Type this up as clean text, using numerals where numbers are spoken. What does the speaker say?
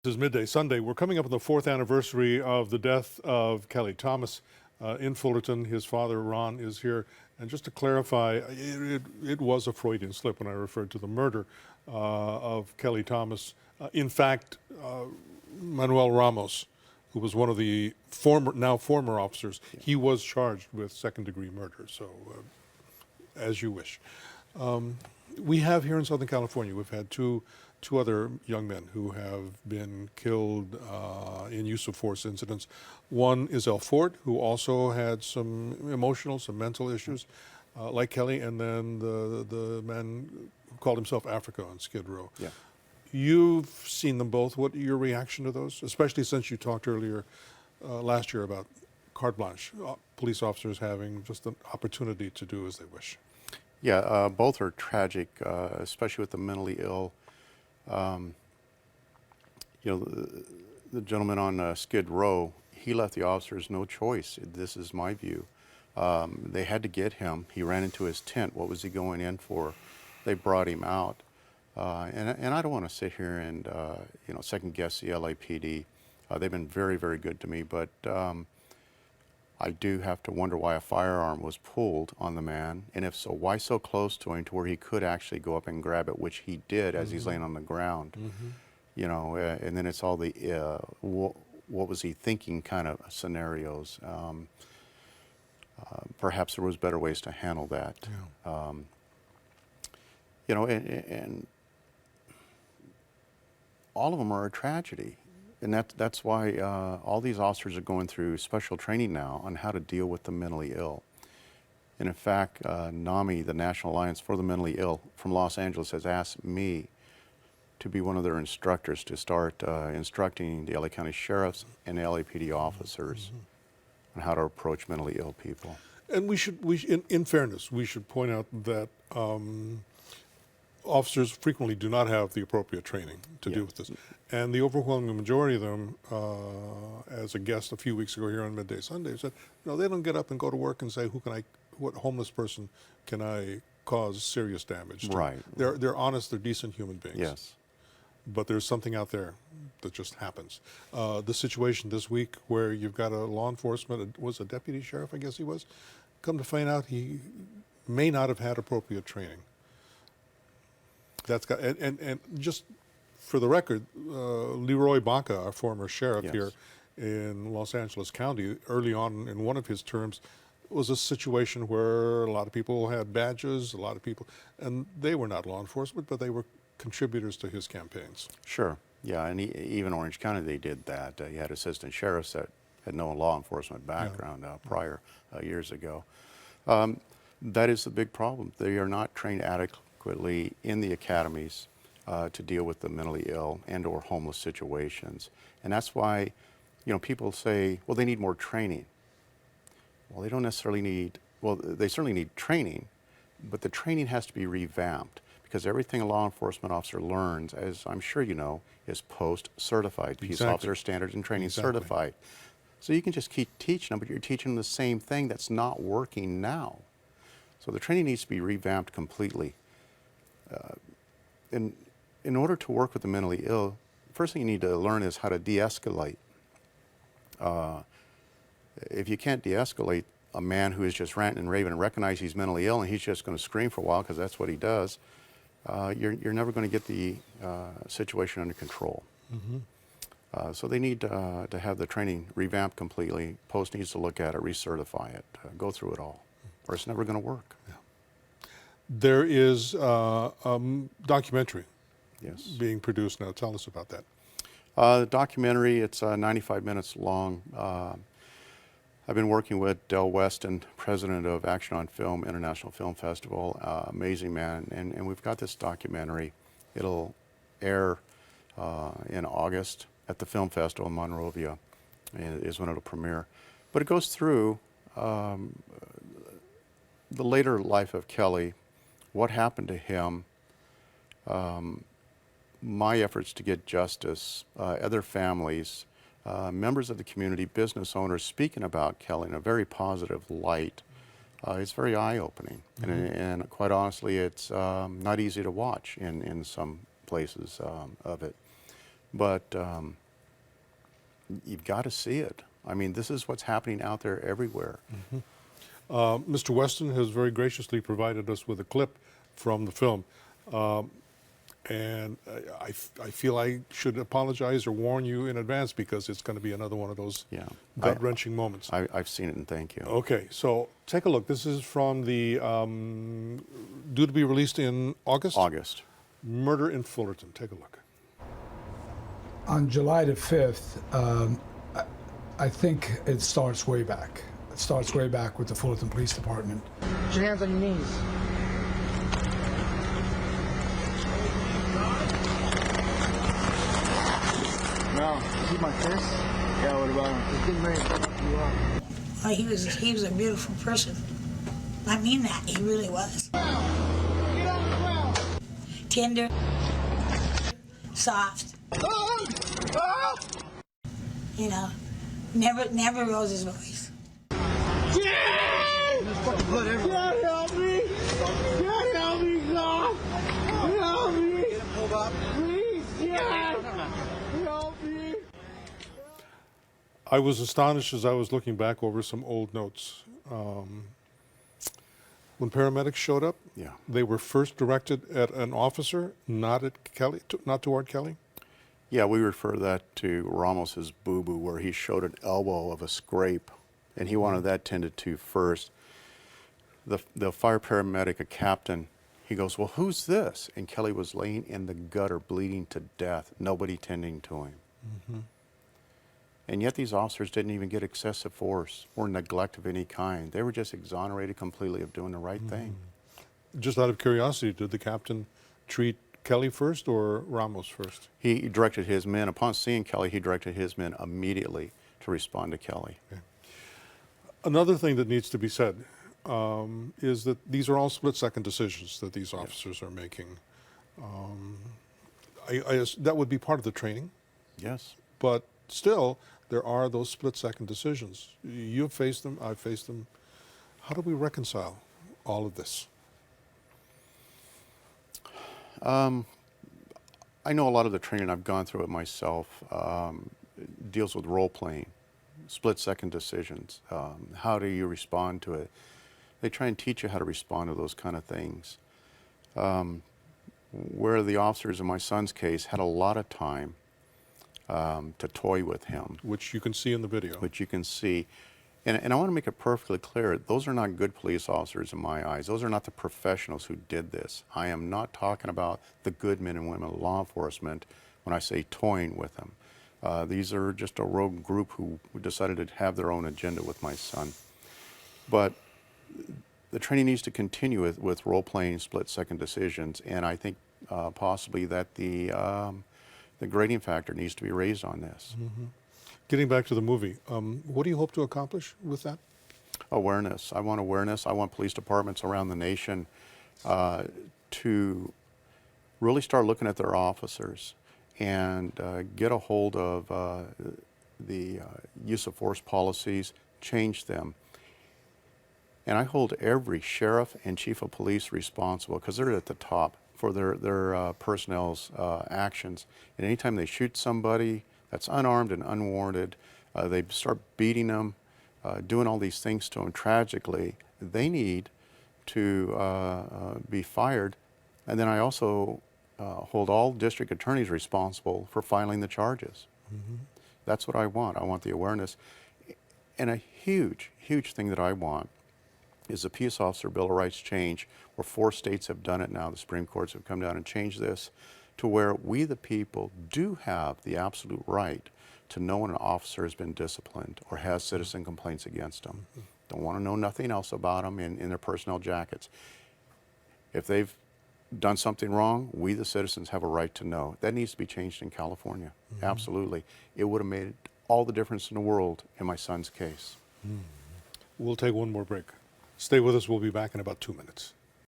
This is Midday Sunday. We're coming up on the 4th anniversary of the death of Kelly Thomas in Fullerton. His father, Ron, is here. And just to clarify, it was a Freudian slip when I referred to the murder of Kelly Thomas. In fact, Manuel Ramos, who was one of the now former officers, he was charged with second-degree murder. So, as you wish. We have here in Southern California, we've had two other young men who have been killed in use of force incidents. One is El Ford, who also had some emotional, some mental issues, like Kelly, and then the man who called himself Africa on Skid Row. Yeah. You've seen them both. What your reaction to those, especially since you talked earlier last year about carte blanche, police officers having just an opportunity to do as they wish? Yeah, both are tragic, especially with the mentally ill. The gentleman on Skid Row, he left the officers no choice. This is my view. They had to get him. He ran into his tent. What was he going in for? They brought him out. And I don't want to sit here and second guess the LAPD. They've been very, very good to me, but I do have to wonder why a firearm was pulled on the man, and if so, why so close to him to where he could actually go up and grab it, which he did as he's laying on the ground. And then it's all the what was he thinking kind of scenarios. Perhaps there was better ways to handle that. Yeah. And all of them are a tragedy. And that's why all these officers are going through special training now on how to deal with the mentally ill. And in fact, NAMI, the National Alliance for the Mentally Ill from Los Angeles, has asked me to be one of their instructors to start instructing the LA County sheriffs and the LAPD officers on how to approach mentally ill people. And in fairness, we should point out that officers frequently do not have the appropriate training to deal with this. And the overwhelming majority of them, as a guest a few weeks ago here on Midday Sunday, said, they don't get up and go to work and say, what homeless person can I cause serious damage to? Right. They're honest, they're decent human beings. Yes. But there's something out there that just happens. The situation this week where you've got a law enforcement, was a deputy sheriff, I guess he was, come to find out he may not have had appropriate training. That's got, and just for the record, Leroy Baca, our former sheriff here in Los Angeles County, early on in one of his terms, was a situation where a lot of people had badges, a lot of people, and they were not law enforcement, but they were contributors to his campaigns. Sure. Yeah, and even Orange County, they did that. You had assistant sheriffs that had no law enforcement background prior years ago. That is the big problem. They are not trained adequately in the academies to deal with the mentally ill and or homeless situations. And that's why, people say, well, they need more training. Well, they don't necessarily need, they certainly need training, but the training has to be revamped because everything a law enforcement officer learns, as I'm sure you know, is post-certified. Peace Officer Standards and Training Certified. So you can just keep teaching them, but you're teaching them the same thing that's not working now. So the training needs to be revamped completely. In order to work with the mentally ill, first thing you need to learn is how to de-escalate. If you can't de-escalate a man who is just ranting and raving and recognize he's mentally ill and he's just going to scream for a while because that's what he does, you're never going to get the situation under control. So they need to have the training revamped completely. Post needs to look at it, recertify it, go through it all, or it's never going to work. Yeah. There is a documentary being produced now. Tell us about that. The documentary, it's 95 minutes long. I've been working with Del Weston, president of Action on Film, International Film Festival, amazing man, and we've got this documentary. It'll air in August at the Film Festival in Monrovia, is when it'll premiere. But it goes through the later life of Kelly, what happened to him, my efforts to get justice, other families, members of the community, business owners speaking about Kelly in a very positive light. It's very eye-opening, and quite honestly, it's not easy to watch in some places of it. But you've got to see it. I mean, this is what's happening out there everywhere. Mr. Weston has very graciously provided us with a clip from the film. And I feel I should apologize or warn you in advance because it's going to be another one of those Yeah. gut-wrenching moments. I've seen it, and thank you. Okay, so take a look. This is from the due to be released in August. August. Murder in Fullerton. Take a look. On July the 5th, I think it starts way back. It starts way back with the Fullerton Police Department. Put your hands on your knees. No. See my fist? Yeah, what about him? He's getting ready to fuck you up. Oh, he was a beautiful person. I mean that, he really was. Get on the ground! Tender, soft, you know, never rose his voice. There's fucking blood everywhere. Help me! Help me, God! Help me! Get him pulled up. Please, yes! Help me! I was astonished as I was looking back over some old notes. When paramedics showed up, Yeah. they were first directed at an officer, not at Kelly, not toward Kelly. Yeah, we refer that to Ramos's boo-boo, where he showed an elbow of a scrape, and he wanted that tended to first. The fire paramedic, a captain, he goes, "Well, who's this?" And Kelly was laying in the gutter, bleeding to death, nobody tending to him. And yet these officers didn't even get excessive force or neglect of any kind. They were just exonerated completely of doing the right thing. Just out of curiosity, did the captain treat Kelly first or Ramos first? He directed his men, upon seeing Kelly, he directed his men immediately to respond to Kelly. Another thing that needs to be said is that these are all split-second decisions that these officers are making. That would be part of the training, Yes. but still, there are those split-second decisions. You've faced them, I've faced them. How do we reconcile all of this? I know a lot of the training, I've gone through it myself, deals with role-playing, split-second decisions. How do you respond to it? They try and teach you how to respond to those kind of things. Where the officers in my son's case had a lot of time to toy with him, Which you can see in the video. which you can see. And I want to make it perfectly clear, those are not good police officers in my eyes. Those are not the professionals who did this. I am not talking about the good men and women of law enforcement when I say toying with them. These are just a rogue group who decided to have their own agenda with my son. But the training needs to continue with role-playing split-second decisions, and I think possibly that the grading factor needs to be raised on this. Getting back to the movie, what do you hope to accomplish with that? Awareness. I want awareness. I want police departments around the nation to really start looking at their officers and get a hold of the use of force policies, change them. And I hold every sheriff and chief of police responsible, because they're at the top, for their personnel's actions. And anytime they shoot somebody that's unarmed and unwarranted, they start beating them, doing all these things to them tragically, they need to be fired. And then I also hold all district attorneys responsible for filing the charges. That's what I want. I want the awareness. And a huge, huge thing that I want is the Peace Officer Bill of Rights change, where 4 states have done it now. The Supreme Courts have come down and changed this to where we, the people, do have the absolute right to know when an officer has been disciplined or has citizen complaints against them. Don't want to know nothing else about them in their personnel jackets. If they've done something wrong, we, the citizens, have a right to know. That needs to be changed in California. Absolutely. It would have made all the difference in the world in my son's case. We'll take one more break. Stay with us. We'll be back in about 2 minutes.